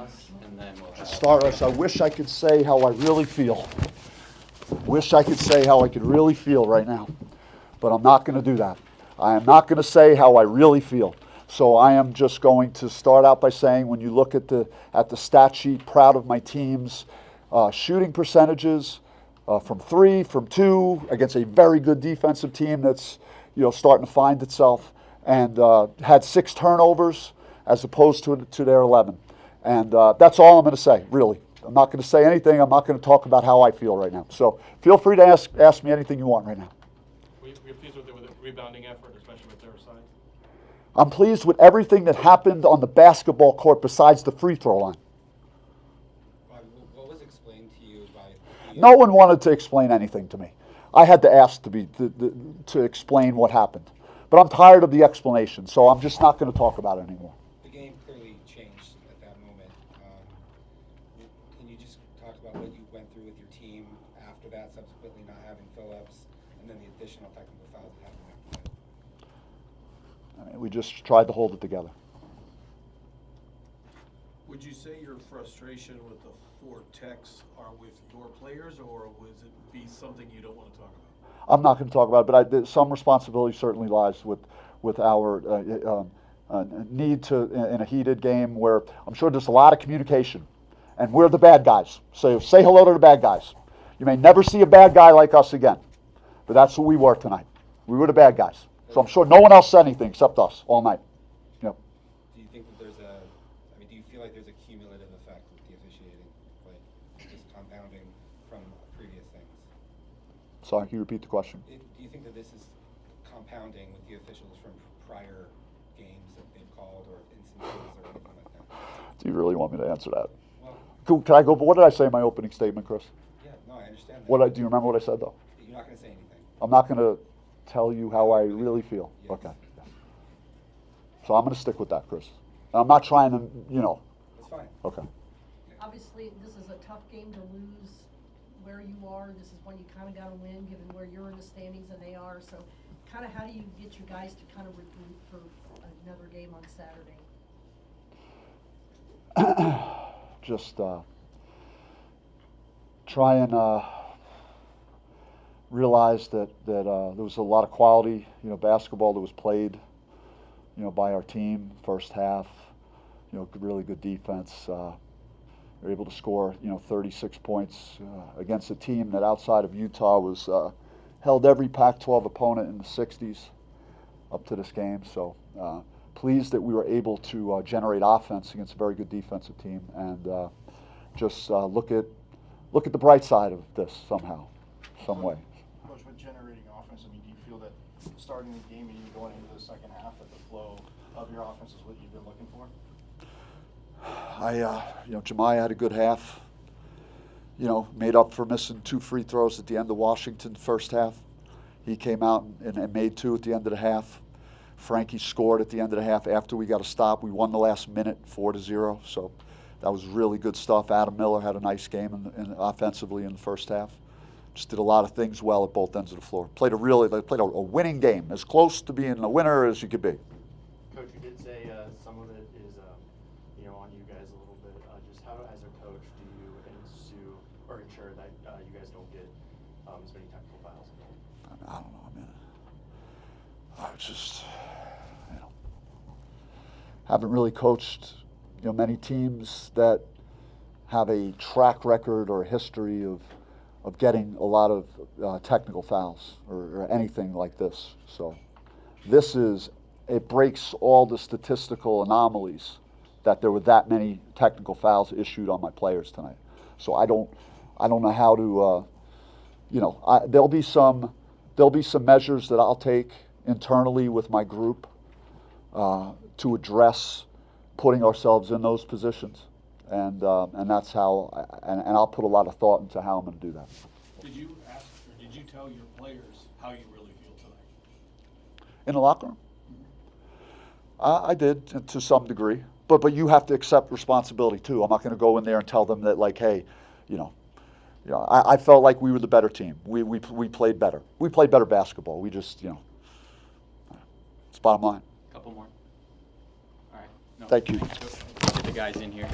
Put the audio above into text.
us, and then we'll have... Start us. I wish I could say how I really feel. Wish I could say how I could really feel right now, but I'm not going to do that. I am not going to say how I really feel. So I am just going to start out by saying, when you look at the stat sheet, proud of my team's shooting percentages from 3, from 2, against a very good defensive team that's starting to find itself, and had 6 turnovers as opposed to their 11. And that's all I'm going to say, really. I'm not going to say anything. I'm not going to talk about how I feel right now. So feel free to ask me anything you want right now. Were you pleased with the rebounding effort, especially with their side? I'm pleased with everything that happened on the basketball court besides the free throw line. What was explained to you by... No one wanted to explain anything to me. I had to ask to explain what happened. But I'm tired of the explanation, so I'm just not going to talk about it anymore. The game clearly changed at that moment. Can you just talk about what you went through with your team after that, subsequently not having Phillips, and then the additional technical fouls that happened after that? I mean, we just tried to hold it together. Would you say your frustration with the 4 techs are with your players, or was it be something you don't want to talk about? I'm not going to talk about it, but some responsibility certainly lies with our need to, in a heated game where I'm sure there's a lot of communication, and we're the bad guys. So say hello to the bad guys. You may never see a bad guy like us again, but that's who we were tonight. We were the bad guys. So I'm sure no one else said anything except us all night. Yep. Do you think that do you feel like there's a cumulative effect with the officiating, like just compounding from previous things? Sorry, can you repeat the question? Do you think that this is compounding with the officials from prior games that they've called, or instances, or anything like that? Do you really want me to answer that? Well, Can I go? What did I say in my opening statement, Chris? yeah, no, I understand that. Do you remember what I said, though? You're not going to say anything. I'm not going to tell you how I really feel. Yes. Okay. So I'm going to stick with that, Chris. And I'm not trying to, That's fine. Okay. Obviously, this is a tough game to lose where you are. This is one you kind of got to win, given where you're in the standings and they are. So kind of how do you get your guys to kind of regroup for another game on Saturday? Just try and realize that there was a lot of quality, basketball that was played, by our team first half. Really good defense. They were able to score, 36 points against a team that outside of Utah was held every Pac-12 opponent in the 60s up to this game. So pleased that we were able to generate offense against a very good defensive team, and just look at the bright side of this somehow, some way. Coach, with generating offense, do you feel that starting the game and even going into the second half, that the flow of your offense is what you've been looking for? Jemiah had a good half. Made up for missing 2 free throws at the end of Washington's first half. He came out and made 2 at the end of the half. Frankie scored at the end of the half after we got a stop. We won the last minute, 4-0. So that was really good stuff. Adam Miller had a nice game offensively in the first half. Just did a lot of things well at both ends of the floor. They played a winning game, as close to being a winner as you could be. Coach, you did say some of it is, on you guys a little bit. Just how, as a coach, do you ensure that you guys don't get as many technical fouls? I don't know. I just, haven't really coached, many teams that have a track record or a history of getting a lot of technical fouls or anything like this. So it breaks all the statistical anomalies that there were that many technical fouls issued on my players tonight. So I don't know how to, there'll be some measures that I'll take internally with my group to address putting ourselves in those positions, and that's how, and I'll put a lot of thought into how I'm going to do that. Did you ask, or did you tell your players how you really feel tonight? In the locker room? I did to some degree, but you have to accept responsibility too. I'm not going to go in there and tell them that, like, hey, I felt like we were the better team. We played better. We played better basketball. We just, it's bottom line. Couple more. All right. No. Thank you. Get the guys in here.